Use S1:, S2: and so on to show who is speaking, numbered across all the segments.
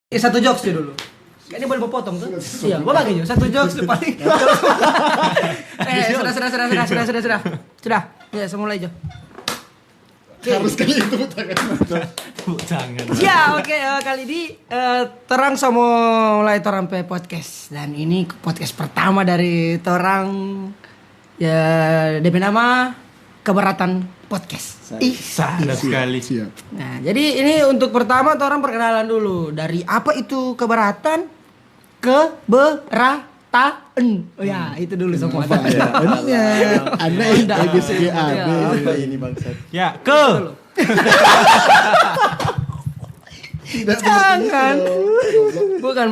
S1: Satu jokes dia dulu. Ini boleh potong tuh? Iya, boleh lagi satu jokes paling. Sudah. Ya, semula aja.
S2: Harus kali itu tangan.
S1: Ya, oke. Kali ini terang sama mulai torang pe podcast. Dan ini podcast pertama dari torang. Ya, DP nama Keberatan Podcast.
S3: Sangat sekali.
S2: Siap.
S1: Nah, jadi ini untuk pertama orang perkenalan dulu. Dari apa itu keberatan? Keberatan. Oh ya, itu dulu semua.
S2: Nya Anda ABCD AB.
S3: Apa ini bangsat? Ya,
S1: Jangan. Bukan.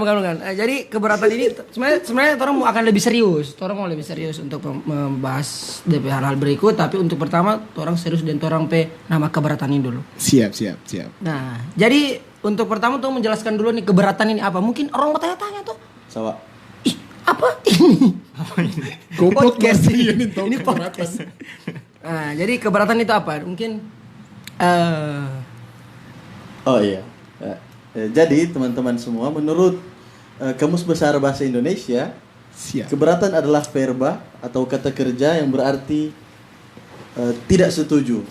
S1: Jadi keberatan ini sebenarnya orang akan lebih serius. Orang mau lebih serius untuk membahas DP hal-hal berikut. Tapi untuk pertama, orang serius dan orang pe nama keberatan ini dulu.
S2: Siap.
S1: Nah, jadi untuk pertama tuh menjelaskan dulu nih keberatan ini apa. Mungkin orang mau tanya-tanya tuh.
S3: Sawa.
S1: Ih, apa ini?
S2: Goblok
S1: Podcast
S2: masih
S1: ini podcast. Nah, jadi keberatan itu apa? Mungkin
S3: Oh iya. Jadi teman-teman semua, menurut Kamus Besar Bahasa Indonesia,
S2: Siap.
S3: keberatan adalah verba atau kata kerja yang berarti tidak setuju.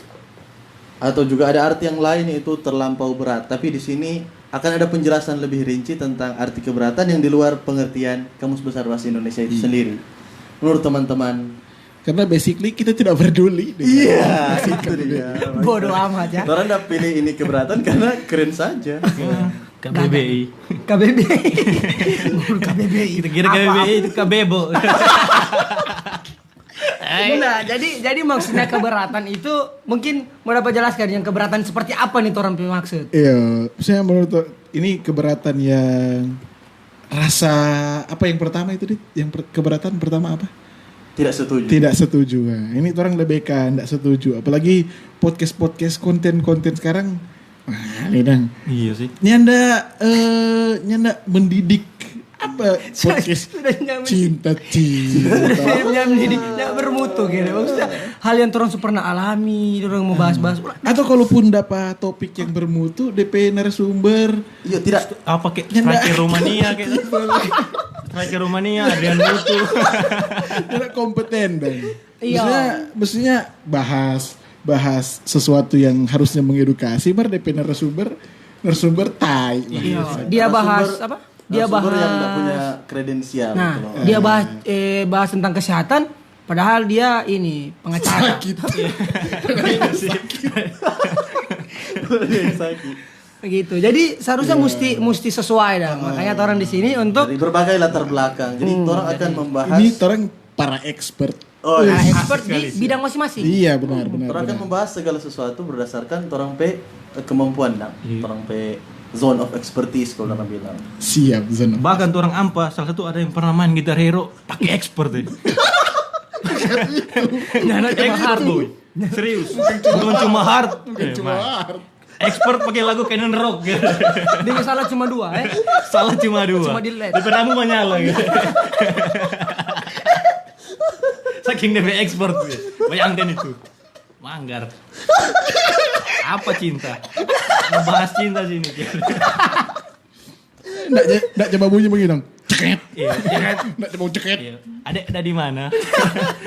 S3: Atau juga ada arti yang lain, yaitu terlampau berat. Tapi di sini akan ada penjelasan lebih rinci tentang arti keberatan yang di luar pengertian Kamus Besar Bahasa Indonesia itu sendiri. Menurut teman-teman,
S2: Karena basically kita tidak peduli.
S3: iya, itu dia.
S1: bodoh amat ya.
S3: Orang udah pilih ini keberatan karena keren saja.
S4: KBBI.
S1: KBBI. KBBI.
S4: Kita kira KBBI itu KBebo.
S1: Nah, jadi maksudnya keberatan itu mungkin mau dapat jelaskan yang keberatan seperti apa nih orang maksud?
S2: Iya, saya menurut ini keberatan yang rasa apa yang pertama itu keberatan pertama apa?
S3: Tidak setuju.
S2: Tidak setuju. Nah, ini orang lebih kan tidak setuju. Apalagi podcast konten sekarang. Wah, ini dong.
S4: Iya sih.
S2: Nyanda mendidik apa podcast cinta.
S1: Yang mendidik, yang bermutu gitu. Maksudnya hal yang orang pernah alami, orang mau bahas-bahas.
S2: Atau kalaupun dapat topik yang bermutu, DP narasumber.
S3: Iya, tidak.
S4: Apa kayak striker Romania kayak striker Romania Adrian Mutu.
S2: Tidak kompeten dan.
S1: Iya.
S2: Mestinya bahas sesuatu yang harusnya mengedukasi, bar DP narasumber tai.
S1: Iya. Dia bahas apa? Dia bahas
S3: yang nggak punya kredensial.
S1: Nah,
S3: gitu loh.
S1: dia bahas tentang kesehatan, padahal dia ini pengacara.
S2: Sakit.
S3: Sakit.
S1: Begitu. Jadi seharusnya mesti sesuai dah. Makanya orang di sini untuk
S3: Dari berbagai latar belakang. Jadi orang akan membahas.
S2: Ini orang para expert.
S3: Oh, iya.
S1: expert di bidang masing-masing.
S2: Iya benar.
S3: Orang akan membahas segala sesuatu berdasarkan orang pe kemampuan dong. Orang pe zone of expertise kalau orang bilang.
S2: Siap Zeno.
S4: Bahkan tuh orang ampa, salah satu ada yang pernah main gitar hero pakai expert deh.
S1: Jangan cuma hard.
S4: boy. Serius. Bukan cuma hard.
S2: Cuma art.
S4: Expert pakai lagu Canon Rock gitu.
S1: Dia salah cuma 2
S4: Salah cuma 2.
S1: Cuma delete.
S4: DP ramu menyala gitu. Saking DP expert gitu. Bayangkan itu. Manggar. Apa cinta? Ngebahas cinta sini.
S2: Nggak coba bunyi begini. Ceket.
S4: Iya, jangan.
S2: Nggak coba ceket.
S4: Iya. Adek ada di mana?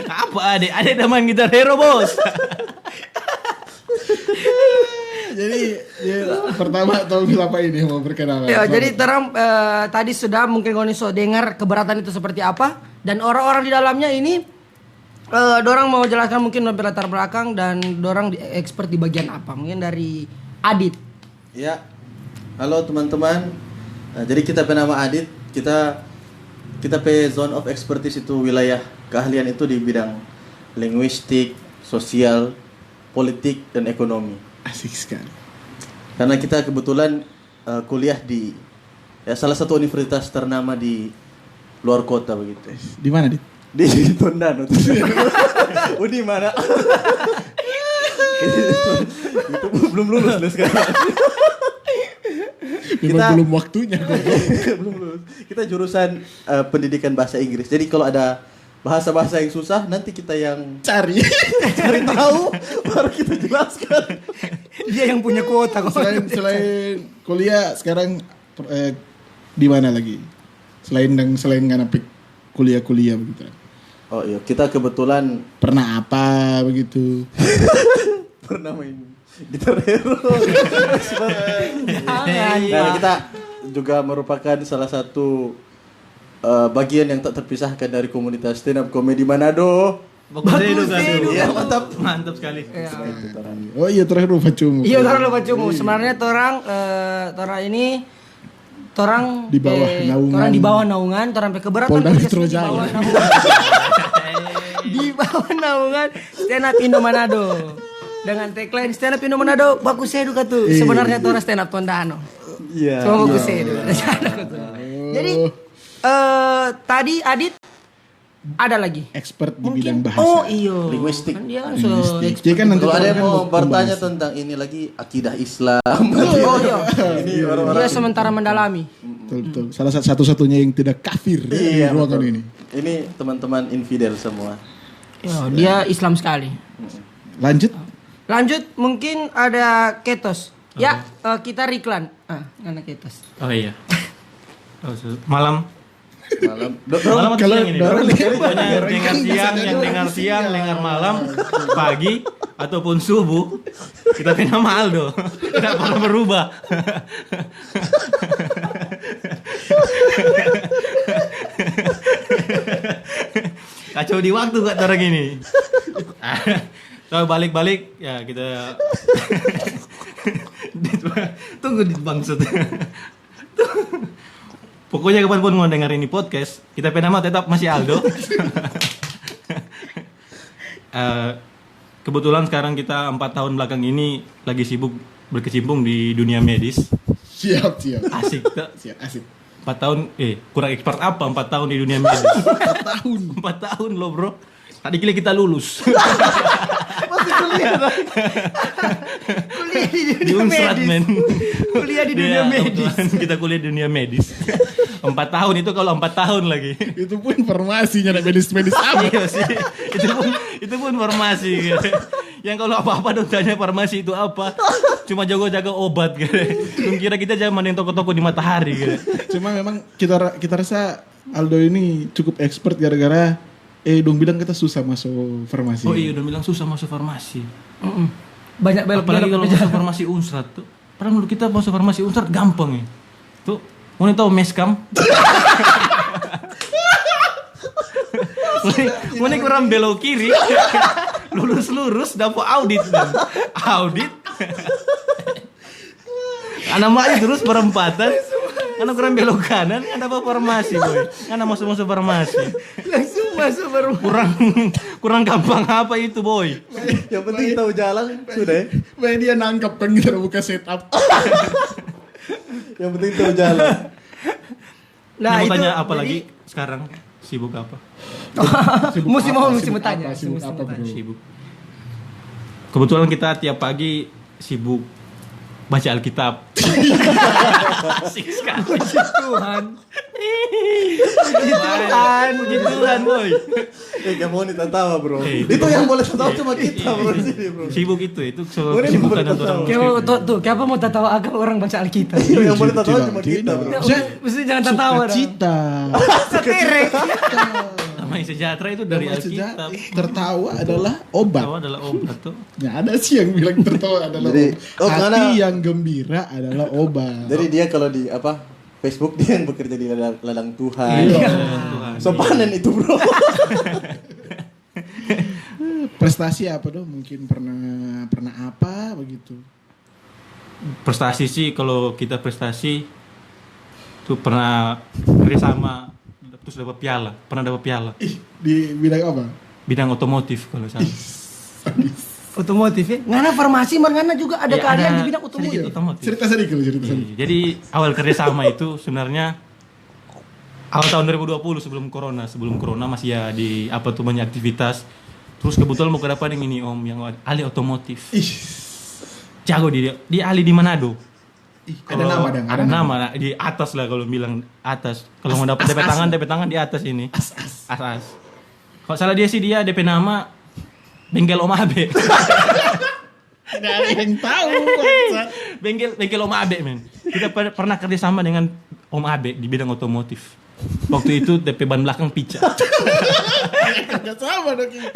S4: Apa adek? Adek udah main gitar hero, Bos.
S2: Jadi pertama tolong apa ini mau berkenalan.
S1: Ya, jadi terang tadi sudah mungkin kau dengar keberatan itu seperti apa dan orang-orang di dalamnya ini dorang mau jelaskan mungkin lebih latar belakang dan dorang expert di bagian apa? Mungkin dari Adit.
S3: Ya. Halo teman-teman. Jadi kita bernama Adit. Kita pe zone of expertise itu wilayah keahlian itu di bidang linguistik, sosial, politik dan ekonomi.
S2: Asik sekali.
S3: Karena kita kebetulan kuliah di salah satu universitas ternama di luar kota begitu.
S2: Di mana Dit?
S3: Di Tondano. Oh, di mana? Itu belum lulus loh sekarang.
S2: Memang belum waktunya.
S3: Belum lulus. Kita jurusan pendidikan bahasa Inggris. Jadi kalau ada bahasa-bahasa yang susah nanti kita yang
S2: Cari
S3: tahu baru kita jelaskan.
S1: Dia yang punya kuota kok.
S2: Selain kuliah sekarang di mana lagi? Selain nggak kuliah-kuliah begitu.
S3: Oh iya, kita kebetulan
S2: Pernah apa begitu?
S3: pernah main gitar hero. Nah, kita juga merupakan salah satu bagian yang tak terpisahkan dari komunitas stand up comedy Manado.
S4: Bagus Edu kan.
S3: Iya, mantap.
S4: Mantap sekali.
S2: Oh iya terakhir lupa cuma.
S1: Iya, orang lupa cumu. Sebenarnya torang ini torang
S2: Di bawah naungan.
S1: torang di bawah naungan, torang sampai keberatan
S2: Polda
S1: kerja
S2: Metro
S1: di
S2: Jaya.
S1: bawah naungan. Di bawah naungan stand up Indo Manado. Dengan tagline stand up Indo Manado, bagus Edu tuh. Sebenarnya torang stand up Tondano.
S3: Iya.
S1: Cuma bagus Edu. Jadi tadi Adit ada lagi.
S2: Expert di
S1: Mungkin
S2: bidang bahasa.
S1: oh iya.
S3: Linguistik.
S1: Kan dia
S2: Linguistik. Jadi kan nanti
S3: Kalau ada yang
S2: kan
S3: mau bertanya
S2: membahas.
S3: tentang ini lagi akidah Islam.
S1: Oh iya.
S3: Ini orang-orang
S1: Dia sementara mendalami.
S2: Betul. Salah satu-satunya yang tidak kafir di
S3: Iya,
S2: ruangan
S3: betul.
S2: ini.
S3: Ini teman-teman infidel semua.
S1: Ya, dia Islam sekali. Lanjut mungkin ada ketos. Ya, kita iklan. Karena ketos.
S4: Oh iya. Malam
S3: Malam
S4: atau siang ini.
S2: dorong
S4: Pokoknya yang dengar siang, dengar malam, pagi ataupun subuh, kita punya nama Aldo. Tidak pernah berubah. Kacau di waktu kak orang ini. So balik-balik ya kita tunggu di bangsut. Pokoknya kapanpun mau dengar ini podcast, kita punya nama tetap masih Aldo. Kebetulan sekarang kita 4 tahun belakang ini lagi sibuk berkecimpung di dunia medis.
S2: Siap.
S4: Asik tak?
S2: Siap, asik.
S4: 4 tahun, kurang expert apa 4 tahun di dunia medis?
S2: 4 tahun.
S4: 4 tahun loh bro. Tadi kira kita lulus.
S1: Kuliah di
S4: Di
S1: dunia
S4: Unsrat
S1: medis.
S4: men.
S1: Kuliah di dunia
S4: Iya,
S1: medis.
S4: kebetulan kita kuliah di dunia medis. 4 tahun itu kalau 4 tahun lagi.
S2: Itu pun informasinya ada medis-medis apa?
S4: Iya sih. Itu pun farmasi gitu. Yang kalau apa-apa dong tanya farmasi itu apa? Cuma jago-jago obat gitu. Kira kita zaman yang toko-toko di matahari gitu.
S2: Cuma memang kita rasa Aldo ini cukup expert gara-gara dong bilang kita susah masuk farmasi.
S4: Oh iya udah bilang susah masuk farmasi.
S1: Banyak
S4: Apalagi kalau masuk farmasi Unsrat tuh. Padahal menurut kita masuk farmasi Unsrat gampang ya. Tuh, mau tahu Meskam? Mau kurang belok kiri. Lurus dapat audit dan audit. Anak maju terus perempatan. Anak kurang belok kanan, ada apa farmasi boy? Anak masuk farmasi.
S1: Langsung masuk baru.
S4: Kurang gampang apa itu boy?
S3: Yang penting tahu jalan sudah ya.
S2: Baik dia nangkap kan kita buka setup.
S3: Yang penting tahu jalan.
S4: Nah, mau
S1: itu
S4: tanya apa
S1: jadi-
S4: lagi sekarang? Sibuk apa?
S1: Mesti
S2: Sibuk
S1: tanya.
S2: Sibuk
S1: Mesti
S2: apa
S1: tanya.
S2: bro?
S4: Sibuk. Kebetulan kita tiap pagi sibuk baca Alkitab. Asik sekali.
S1: Puji Tuhan.
S4: Puji Tuhan, boy.
S3: Gak mau tertawa bro.
S4: Itu
S3: Itu yang boleh tertawa cuma kita bro di sini bro.
S4: Sibuk itu
S3: Boleh
S4: kesibukan
S3: boleh
S4: untuk orang
S3: tahu.
S4: muslim.
S1: Tuh, kenapa mau tertawa agak orang baca Alkitab?
S3: Yang boleh tertawa
S2: Tidak,
S3: cuma kita bro.
S2: tidak.
S1: Mesti jangan tertawa dong.
S2: Cita.
S1: Seterek.
S4: Damai sejahtera itu dari Alkitab.
S2: Tertawa adalah obat.
S4: Tahu adalah obat tuh.
S2: Ya ada sih yang bilang tertawa adalah
S3: Jadi,
S2: obat. Hati
S3: karena-
S2: yang gembira adalah obat.
S3: Jadi dia kalau di Facebook dia yang bekerja di ladang Tuhan.
S2: Iya.
S4: Tuhan.
S3: So panen itu bro.
S2: Prestasi apa dong? Mungkin pernah apa begitu?
S4: Prestasi sih kalau kita prestasi tuh pernah kerjasama terus dapat piala. Pernah dapat piala.
S2: Di bidang apa?
S4: Bidang otomotif kalau salah.
S1: Otomotif ya? Ngana farmasi, ngana juga ada
S4: Ya,
S1: keahlian
S4: ada
S1: di bidang otomotif.
S4: sedikit otomotif.
S2: Cerita sedikit.
S4: Iya, jadi awal kerjasama itu sebenarnya awal tahun 2020 sebelum corona masih ya di banyak aktivitas. Terus kebetulan mau ke depan yang ini om yang ahli otomotif. Jago dia ahli di Manado.
S2: Ada nama dong.
S4: Ada nama nah, di atas lah kalau bilang atas. Kalau mau dapat DP tangan di atas ini. As. Kalau salah dia sih dia DP nama Bengkel Om Abe.
S2: Tidak ada yang tahu. bangsat.
S4: Bengkel Om Abe, men. Kita pernah kerjasama dengan Om Abe di bidang otomotif. Waktu itu DP ban belakang pica.
S2: Nggak sama dong kita.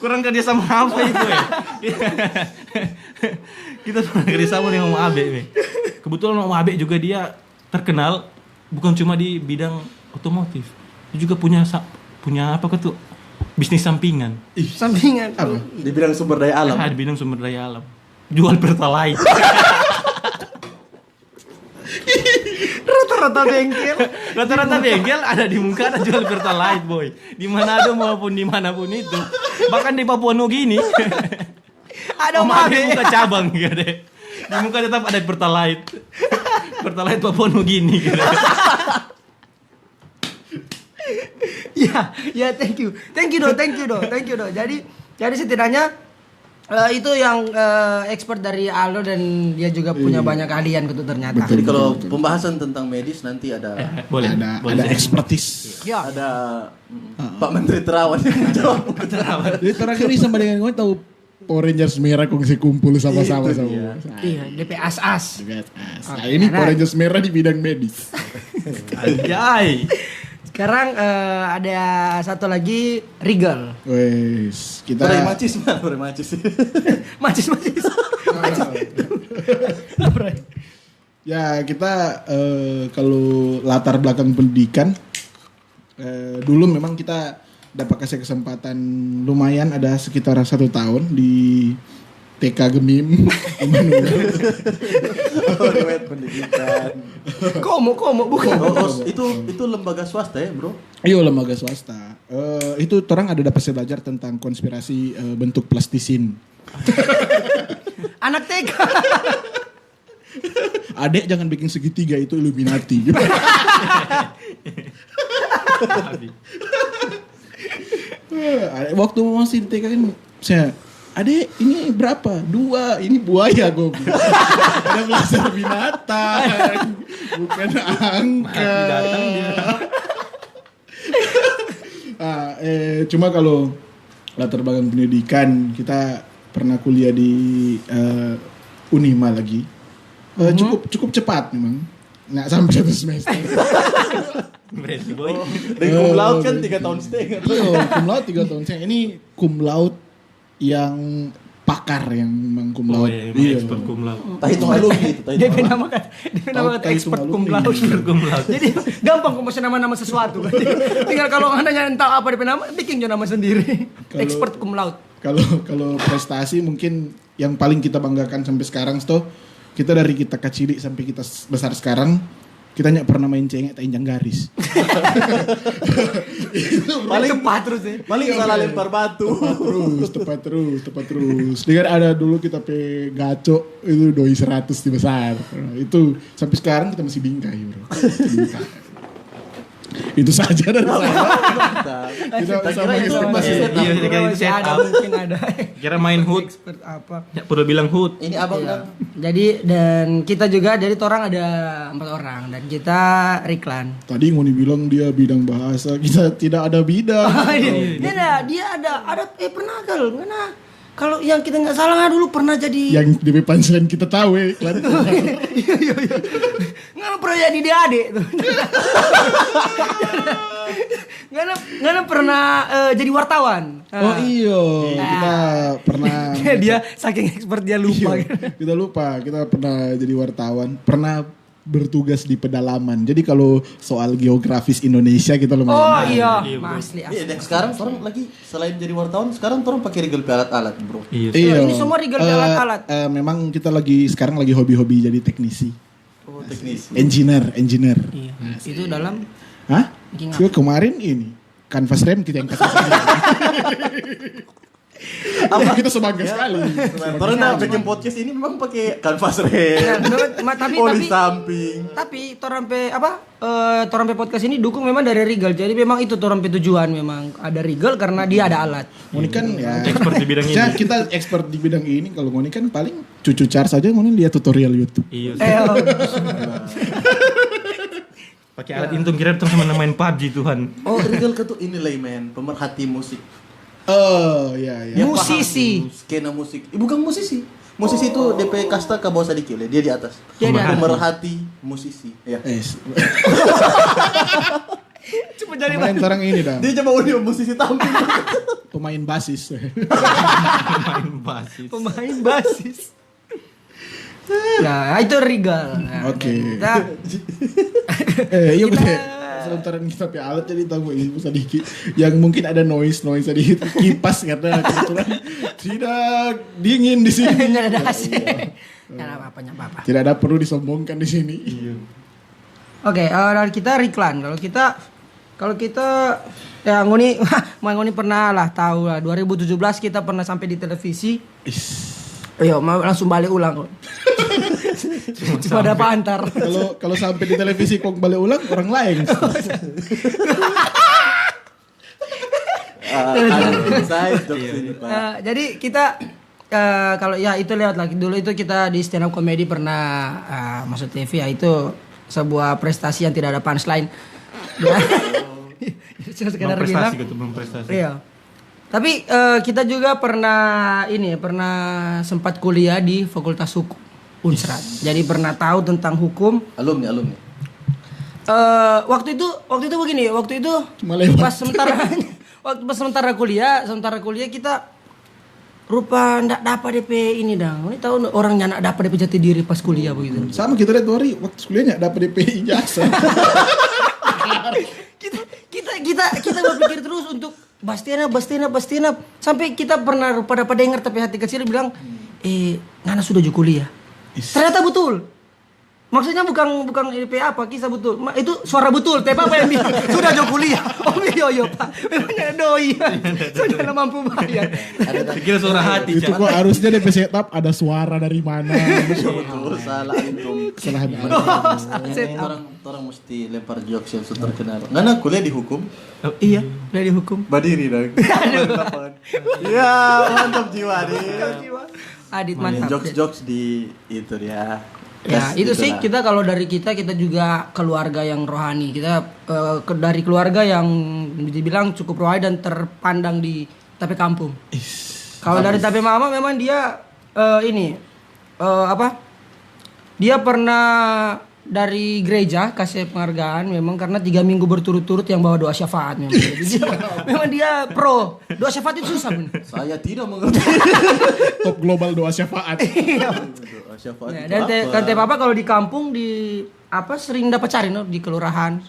S4: kurang kerjasama apa itu ya? Kita pernah kerjasama dengan Om Abe, men. Kebetulan Om Abe juga dia terkenal bukan cuma di bidang otomotif. Dia juga punya apa tuh? Bisnis sampingan.
S1: Sampingan.
S2: Apa?
S3: Di bidang sumber daya alam.
S4: Di bidang sumber daya alam. Jual pertalite. Rata-rata bengkel ada di muka ada jual pertalite, boy. Di Manado maupun dimanapun itu. Bahkan di Papua Nugini.
S1: Ada
S4: Om
S1: Om
S4: Abe
S1: Abe.
S4: buka cabang gitu deh. Di muka tetap ada pertalite. Pertalite Papua Nugini gitu.
S1: Ya, thank you do. Jadi setidaknya itu yang expert dari Aldo dan dia juga punya banyak keahlian gitu ternyata.
S3: Jadi kalau pembahasan tentang medis nanti ada
S4: Boleh.
S2: Ada ekspertis.
S1: Ya.
S3: ada Pak Menteri Terawan yang menjawab.
S2: Jadi terakhir ini sama dengan gue tahu Power Rangers merah kongsi kumpul sama-sama sama.
S1: Iya, DP as.
S2: Nah, ini Power Rangers merah di bidang medis.
S4: Anjay.
S1: Sekarang ada satu lagi Regal.
S2: Wes, kita
S3: Macis mana? Macis.
S1: Macis.
S2: ya kita kalau latar belakang pendidikan dulu memang kita dapat kasih kesempatan lumayan ada sekitar 1 tahun di TK Gemim.
S3: Riwayat pendidikan.
S1: Komo bukan.
S3: Itu lembaga swasta ya, Bro?
S2: Iya, lembaga swasta. Itu orang ada dapat belajar tentang konspirasi bentuk plastisin.
S1: Anak TK.
S2: Adek jangan bikin segitiga itu Illuminati. Waktu masih di TK kan saya Adek ini berapa? 2, ini buaya gue. Ada belajar binatang, bukan angka. Cuma kalau latar belakang pendidikan kita pernah kuliah di Unima lagi. Cukup cepat memang. Nggak sampai 1 semester.
S4: Berarti boy.
S3: Dan cum laude kan 3 tahun setengah.
S2: Iya, cum laude 3 tahun setengah. Ini cum laude yang pakar yang memang cum laude.
S4: Iya, expert cum laude.
S3: Tahitung alumni itu.
S1: Dia nama expert cum laude.
S4: Cum laude.
S1: Jadi gampang kok nama sesuatu. Tinggal kalau anda yang tahu apa DP nama, bikin nama sendiri. Expert cum laude.
S2: Kalau prestasi mungkin yang paling kita banggakan sampai sekarang tuh kita dari kita kecil sampai kita besar sekarang kita nggak pernah main cengek tak injang garis.
S1: Paling cepat terus ya.
S3: Paling salah lempar batu.
S2: Tepat terus. Dengar ada dulu kita gaco itu doi 100 di besar. Nah, itu sampai sekarang kita masih bingkai, bro. Itu saja dari saya. Kita sama
S3: itu
S2: sama
S3: masih
S4: Itu setup.
S1: Mungkin ada.
S4: Kira main hood.
S1: Expert apa?
S4: Ya perlu bilang hood.
S3: Ini abang kan
S1: Jadi dan kita juga jadi orang ada 4 orang dan kita Riklan.
S2: Tadi Ngoni bilang dia bidang bahasa, kita tidak ada bidang.
S1: Dia ada pernah mana? Kalau yang kita nggak salah dulu pernah jadi
S2: Yang di punchline kita tahu ya, iklan.
S1: iya. Nggak pernah jadi adik tuh. Nggak pernah jadi wartawan.
S2: Oh iya, kita pernah
S1: Dia saking expert dia lupa.
S2: Iya, kita lupa, kita pernah jadi wartawan, pernah bertugas di pedalaman. Jadi kalau soal geografis Indonesia kita lumayan.
S1: Oh iya,
S4: Iya, bro.
S1: asli.
S3: Iya, dan sekarang orang lagi selain jadi wartawan, sekarang orang pakai regal alat-alat, Bro.
S4: Iya.
S1: Ini semua regal alat-alat.
S2: Memang kita sekarang lagi hobi-hobi jadi teknisi.
S3: Oh, teknis.
S2: Engineer.
S1: Iya. Itu dalam
S2: Hah?
S1: Bikin
S2: Gue kemarin ini canvas rem kita yang kasih. Kita sebangga sekali.
S3: Orang nak bikin podcast ini memang pakai kanvas rem.
S1: tapi
S3: Oli samping.
S1: Tapi Torampe podcast ini dukung memang dari Regal. Jadi memang itu Torampe tujuan memang ada Regal karena dia ada alat.
S2: Ngoni kan ya
S4: Expert di bidang ini.
S2: kita expert di bidang ini. Kalau Ngoni kan paling cucu car saja Ngoni lihat tutorial YouTube.
S4: Iya.
S1: Oh.
S4: Pakai alat intung kira tuh sama main PUBG Tuhan.
S3: Oh, regal itu ini layman, pemerhati musik.
S2: Oh, iya.
S3: Dia
S1: Musisi.
S3: paham skena musik. Bukan musisi. Musisi itu DP kasta ke bawah sedikit, dia di atas.
S1: Dia di atas.
S3: Pemerhati musisi. Ya.
S1: Cuma jadi
S2: Kemarin orang ini dah.
S3: Dia coba audio musisi tampil.
S2: Pemain basis.
S4: Main basis.
S1: pemain basis. Nah, itu Rigal. Nah,
S2: Oke.
S1: Kita
S2: Iya
S1: Kita-
S2: betul. Sementara kita pakai alat jadi tahu ini sedikit yang mungkin ada noise sedikit kipas karena kebetulan tidak dingin di sini.
S1: nggak ada AC. Nggak ada apa-apa.
S2: Tidak ada perlu disombongkan di sini.
S1: Oke, dari kita Riklan. Kalau kita ya Ngoni pernah lah tahu lah 2017 kita pernah sampai di televisi. Ayo, langsung balik ulang kok. Cuma ada apa antar.
S2: Kalau sampai di televisi kok balik ulang orang lain.
S3: Inside jokes ini, Pak.
S1: Jadi kita kalau ya itu lewat lagi dulu itu kita di stand up comedy pernah masuk TV ya itu sebuah prestasi yang tidak ada punchline. Cuma sekedar
S4: Belum
S1: bilang.
S4: prestasi gitu, belum prestasi.
S1: Iya. Tapi kita juga pernah sempat kuliah di Fakultas Hukum Unsrat. Jadi pernah tahu tentang hukum.
S3: Alumni.
S1: Waktu itu begini, waktu itu
S2: Cuma lewat.
S1: pas sementara kuliah kita rupa ndak dapat DP ini dong. Ini tahu orangnya ndak dapat DP jati diri pas kuliah begitu.
S2: Sama kita lihat Tori waktu kuliahnya dapat DP ijazah.
S1: kita berpikir terus untuk Bastina sampai kita pernah pada dengar tapi hati kecil bilang Ngana sudah juga kuliah. Ternyata betul. Maksudnya bukan IP apa kisah betul. Itu suara betul. Tapi apa yang bilang sudah juga kuliah. Oh iya Pak. Memangnya doi. Sudah mampu bayar.
S4: Kira suara hati,
S2: Itu kok harusnya DP setup ada suara dari mana.
S3: Betul, salah antum.
S2: Kesalahan
S3: Orang mesti lempar jokes yang sudah terkenal. Ngana kuliah di hukum?
S1: Iya, udah dihukum.
S3: Badiri dong. Iya, mantap jiwa nih.
S1: Adit mantap.
S3: Jokes di itu dia.
S1: Ya, itu sih kita kalau dari kita juga keluarga yang rohani. Kita dari keluarga yang dibilang cukup rohani dan terpandang di Tape Kampung. Kalau dari Tape Mama memang dia dia pernah dari gereja kasih penghargaan memang karena 3 minggu berturut-turut yang bawa doa syafaat memang. Jadi memang dia pro. Doa syafaat itu susah bener.
S3: Saya tidak mengerti.
S2: top global doa syafaat.
S3: Doa syafaat
S1: Ya,
S3: itu
S1: dan
S3: apa?
S1: teh papa kalau di kampung sering dapat cari di kelurahan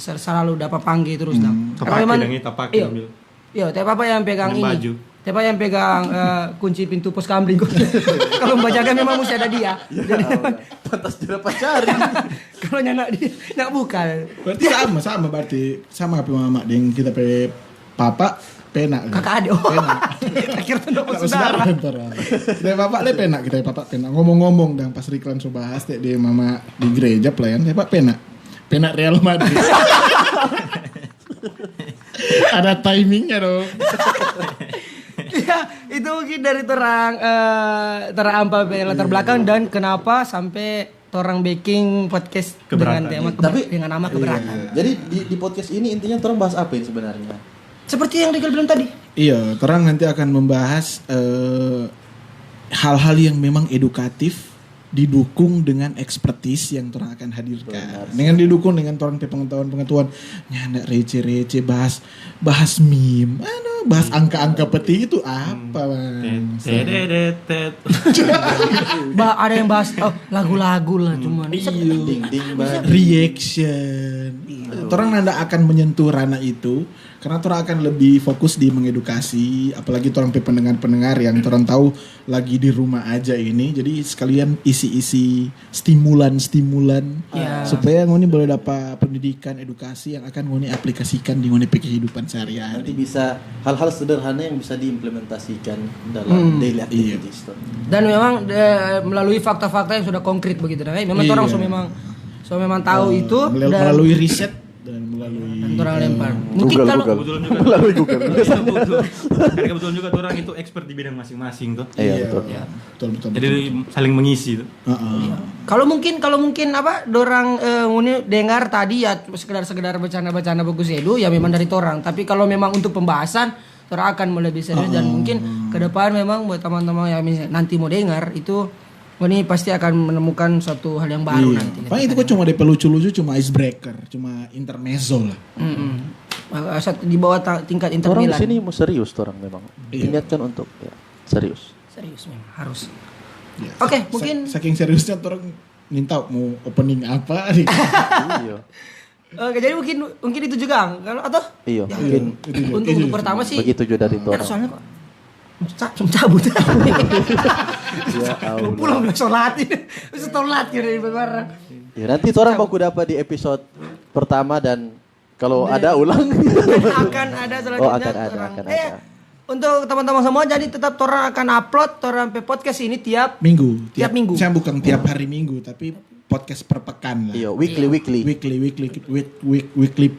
S1: selalu dapat panggil terus dong.
S4: Tapake dong, tapake ambil.
S1: Iya, teh papa yang pegang
S4: Dengan
S1: ini.
S4: baju.
S1: Teh papa yang pegang kunci pintu pos kamling. Kalau membacakan memang mesti ada dia. Jadi
S3: Pantas tidak pacaran.
S1: kalau nyanak dia nak buka.
S2: Berarti sama berarti sama apa mama ding kita pe papa penak.
S1: Kakak adik. Oh. Akhirnya tuh dapat saudara.
S2: Kita papa le penak kita papa penak. Ngomong-ngomong dan pas Riklan so bahas deh di mama di gereja pelayan papa penak. Penak Real Madrid. Ada timingnya dong.
S1: Ya, itu mungkin dari terang apa latar belakang dan kenapa sampai orang baking podcast
S4: Keberatan.
S1: dengan tema dengan nama keberatan.
S3: Jadi di podcast ini intinya orang bahas apa ini sebenarnya?
S1: Seperti yang Rigal bilang tadi.
S2: Iya, terang nanti akan membahas hal-hal yang memang edukatif didukung dengan ekspertis yang orang akan hadirkan. Dengan didukung dengan orang pengetahuan nyandak receh-receh bahas meme, bahas angka-angka peti itu apa, Bang?
S1: Ada yang bahas lagu-lagu lah cuman.
S3: Ding
S2: Reaction. Orang nanda akan menyentuh ranah itu karena orang akan lebih fokus di mengedukasi, apalagi orang pendengar-pendengar yang orang tahu lagi di rumah aja ini. Jadi sekalian isi-isi stimulan supaya ngoni boleh dapat pendidikan, edukasi yang akan ngoni aplikasikan di ngoni kehidupan sehari-hari.
S3: Nanti bisa hal-hal sederhana yang bisa diimplementasikan dalam daily activities.
S1: Dan memang melalui fakta-fakta yang sudah konkret begitu. Memang orang memang tahu itu
S2: melalui riset dan melalui
S1: orang lempar. Mungkin kalau
S4: Kebetulan juga.
S3: Melalui Google.
S4: Karena kebetulan juga orang itu expert di bidang masing-masing tuh.
S3: Iya, betul.
S2: betul.
S4: Jadi saling mengisi tuh.
S1: Kalau mungkin dorang nguni dengar tadi ya sekedar bercanda-bercanda bagus edu ya memang dari torang. Tapi kalau memang untuk pembahasan Tora akan mulai lebih serius dan mungkin ke depan memang buat teman-teman yang nanti mau dengar itu ini pasti akan menemukan suatu hal yang baru nanti.
S2: Paling itu kok cuma DP lucu-lucu, cuma icebreaker, cuma intermezzo lah.
S1: Di bawah tingkat Inter
S3: Orang di
S1: Milan.
S3: sini mau serius orang memang. Ingatkan untuk serius.
S1: Serius memang harus.
S2: Ya,
S1: Oke, mungkin
S2: saking seriusnya orang minta mau opening apa nih.
S3: Iya.
S1: Oke, jadi mungkin itu juga kalau atau
S3: Iya,
S1: ya,
S3: mungkin
S1: untuk pertama sih
S3: begitu juga dari
S1: ya,
S3: orang.
S1: soalnya kok cabut.
S3: Ya Allah.
S1: Pulang udah sholat ini. Sholat ya dari bareng.
S3: Ya nanti orang baku dapat di episode pertama dan kalau ada ulang
S1: Akan ada selanjutnya.
S3: Oh, akan ada.
S1: Untuk teman-teman semua jadi tetap Torang akan upload Torang podcast ini tiap
S2: Minggu.
S1: Tiap minggu.
S2: Saya bukan tiap hari minggu, tapi podcast per pekan lah.
S3: Iya, weekly.
S2: Weekly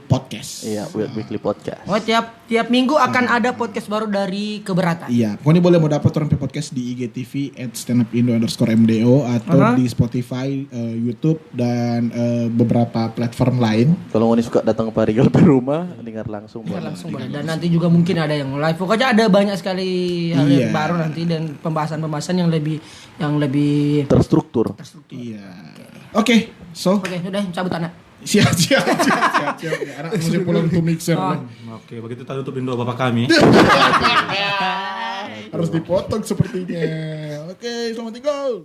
S2: podcast.
S3: Iya, weekly podcast.
S1: Oh, tiap minggu akan ada podcast baru dari Keberatan.
S2: Iya, pokoknya boleh mau dapat orang podcast di IGTV @standupindo_MDO atau di Spotify, YouTube dan beberapa platform lain.
S3: Kalau mau suka datang ke Parigal ke rumah, dengar langsung boleh.
S1: Langsung boleh. Dan nanti juga mungkin ada yang live. Pokoknya ada banyak sekali hal yang baru nanti dan pembahasan-pembahasan yang lebih
S3: Terstruktur.
S2: Iya. Oke, so
S1: Oke, sudah cabut anak.
S2: siap. Ya, anak mesti pulang to mixer.
S4: Oke, begitu tadi untuk Indo bapak kami.
S2: Harus dipotong sepertinya. Oke, selamat tinggal.